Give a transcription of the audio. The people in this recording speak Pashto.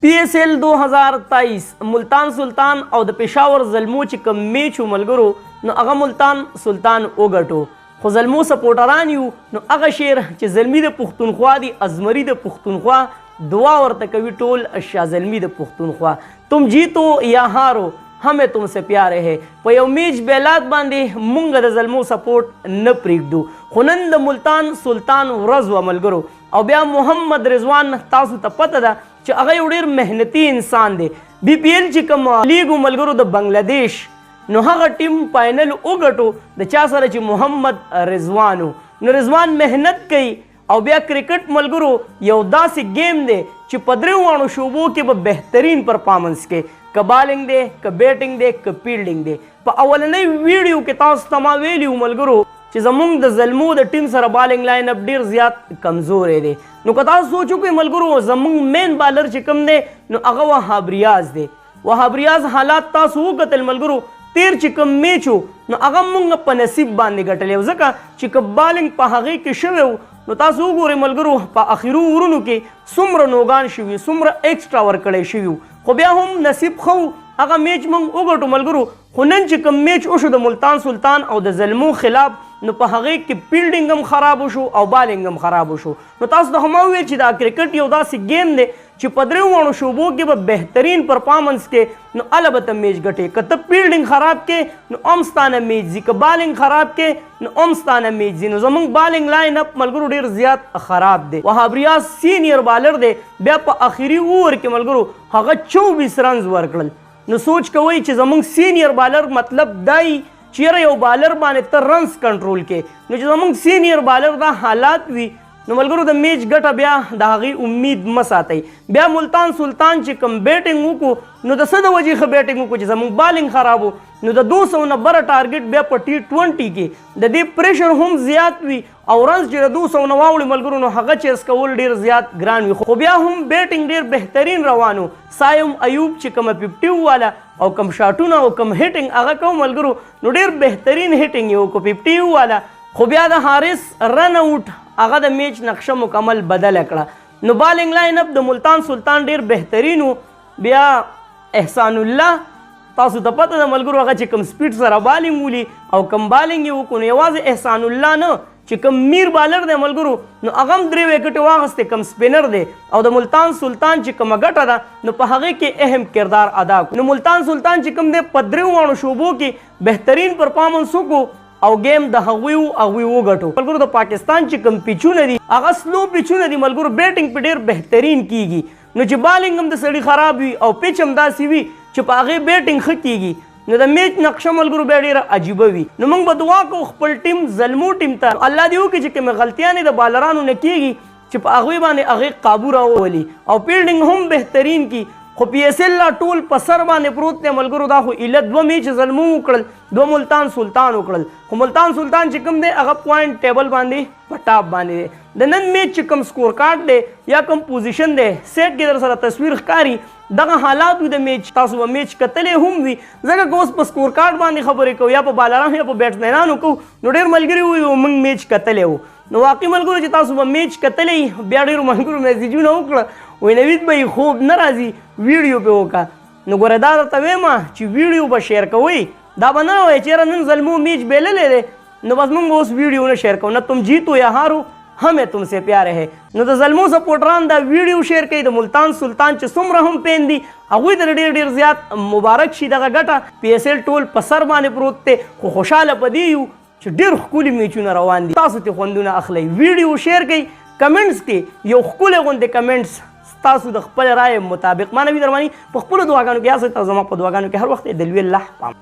PSL 2023 ملتان سلطان او د پېښور زلمو چې کوم میچ ملګرو نو هغه ملتان سلطان وګټو خو زلمو سپورټران یو نو هغه شعر چې زلمی د پښتونخوا دی ازمری د پښتونخوا دعا ورته کوي ټول شاه زلمی د پښتونخوا تم جیتو یا هارو हमें तुमसे प्यारे है په یو میچ بیلات باندې مونږ د زلمو سپورټ نه پریږدو خو نن د ملتان سلطان ورځ و ملګرو او بیا محمد رضوان تاسو ته پته ده چې هغه یو ډېر محنتي انسان دی BPL چې کوم لیګ ملګرو د بنگلادیش نو هغه ټیم فائنل وګټو د چا سره چې محمد رضوانو نو رضوان محنت کوي او بیا کرکټ ملګرو یو داسې گیم دی چې په درېواړو شعبو کې به بهترین پرفارمنس کې که بالنګ دی که بیټنګ دی که فیلډینګ دی په اولنۍ ویډیو کې تاسو ته ما ویلي ملګرو چې زموږ د زلمو د ټیم سره بالنګ لاین اپ ډېر زیات کمزوری دی نو که تاسو سوچ وکړئ ملګرو زموږ مین بالر چې کوم دی نو هغه وهاب ریاض دی وهاب ریاض حالات تاسو وکتل ملګرو تیر چې کوم میچ نو هغه مونږ په نصیب باندې ګټلی ځکه چې که بالنګ په هغې کې شوی نو تاسو وګورئ ملګرو په اخرو ورونو کې څومره نوګان شوي څومره ایکسټرا ورکړی شوي خو بیا هم نصیب خو هغه میچ موږ وګټو ملګرو خو نن چې کوم میچ وشو د ملتان سلطان او د زلمو خلاف نو په هغې کې فیلډینګ هم خراب وشو او بالنګ هم خراب وشو نو تاسو ته هم وویل چې دا کرکټ یو داسې گیم دی چې په درېواړو شعبو کې به بهترین پرفارمنس کې نو هله به ته میچ ګټې که ته فیلډینګ خراب کې نو هم ستانه میچ ځي که بالنګ خراب کې نو هم ستانه میچ ځي نو زموږ بالنګ لاین اپ ملګرو ډېر زیات خراب دی وهاب ریاض سینیر بالر دی بیا په اخري اوور کې ملګرو هغه 24 رنز ورکړل نو سوچ کوئ چې زموږ سینیر بالر مطلب دای چیرې یو بالر باندې ته رنز کنټرول کې نو چې زموږ سینیر بالر دا حالات وي نو ملګرو د میچ ګټه بیا د هغې امید مه ساتئ بیا ملتان سلطان چې کوم بیټنګ وکړو نو د څه د وجې ښه بیټنګ وکړو چې زموږ بالنګ خراب و نو د 200 نه بره ټارګټ بیا په T20 کې د دې پریشر هم زیات وي او رنز چې د 200 نه واوړي ملګرو نو هغه چیس کول ډېر زیات ګران وي خو بیا هم بیټنګ ډېر بهترین روانو سایم ایوب چې کومه 50 والا او کم شاټونه او کم هیټنګ هغه کوم ملګرو نو ډېر بهترین هیټنګ یې وکړو 50 والا خو بیا د حارث رن اوټ هغه د میچ نقشه مکمل بدله کړه نو بالنګ لاین اپ د ملتان سلطان ډېر بهترین و بیا احسان الله تاسو ته پته ده ملګرو هغه چې کوم سپیډ سره بالنګ ولي او کم بالنګ یې وکړو نو یوازې احسان الله نه چې کوم میر بالر دی ملګرو نو هغه هم 3 وکټې واخیستې کم سپینر دی او د ملتان سلطان چې کومه ګټه ده نو په هغې کې اهم کردار ادا کړو نو ملتان سلطان چې کوم دی په 3 شعبو کې بهترین پرفارمنس وکړو او گیم د هغوی وګټو ملګرو د پاکستان چې کوم پیچونه دي هغه سلو پیچونه دي ملګرو بیټنګ په ډېر بهترین کیږي نو چې بالنګ هم د سړي خراب وي او پیچ هم داسې وي چې په هغې بیټنګ ښه کیږي نو د میچ نقشه ملګرو بیا ډېره عجیبه وي نو موږ به دعا کوو خپل ټیم زلمو ټیم ته الله دې وکړي چې کومې غلطیانې د بالرانو نه کیږي چې په هغوی باندې هغې قابو راوولي او فیلډینګ هم بهترین کی خو PSL لا ټول په سر باندې پروت دی ملګرو دا خو ایله 2 میچ زلمو وکړل 2 ملتان سلطان وکړل خو ملتان سلطان چې کوم دی هغه پوینټ ټیبل باندې په ټاپ باندې دی د نن میچ چې کوم سکور کارډ دی یا کوم پوزیشن دی سیټ کې در سره تصویر ښکاري دغه حالات وي د میچ تاسو به میچ کتلی هم وي ځکه که اوس په سکور کارډ باندې خبرې کوو یا په بالرانو یا په بیټسمینانو کوو نو ډېر ملګري وي موږ میچ کتلی وو نو واقعي ملګرو چې تاسو به میچ کتلی بیا ډېرو ملګرو میسیجونه وکړه وایي نوید به یې خوب نه راځي ویډیو پې وکړه نو ګوره دا درته وایم چې ویډیو به شیر کوئ دا به نه وایي چېرې نن زلمو میچ بیللی دی نو بس موږ اوس ویډیو نه شیر کوو نه تم جیتو یا هارو हमें तुमसे प्यारे है نو د زلمو سپورټران دا ویډیو شیر کوي د ملتان سلطان چې څومره هم پین دي هغوی ته ډېر زیات مبارک شي دغه ګټه PSL ټول په سر باندې پروت دی خو خوشحاله په دې یو چې ډېر ښکلي میچونه روان دي تاسو ترې خوندونه اخلئ ویډیو شیر کوئ کمنټس کې یو ښکلی غوندې کمنټس تاسو د خپل رایې مطابق ما نوید رحماني په خپلو دعاګانو کې یاد ساتئ او زما په دعاګانو کې هر وخت د لوی الله پام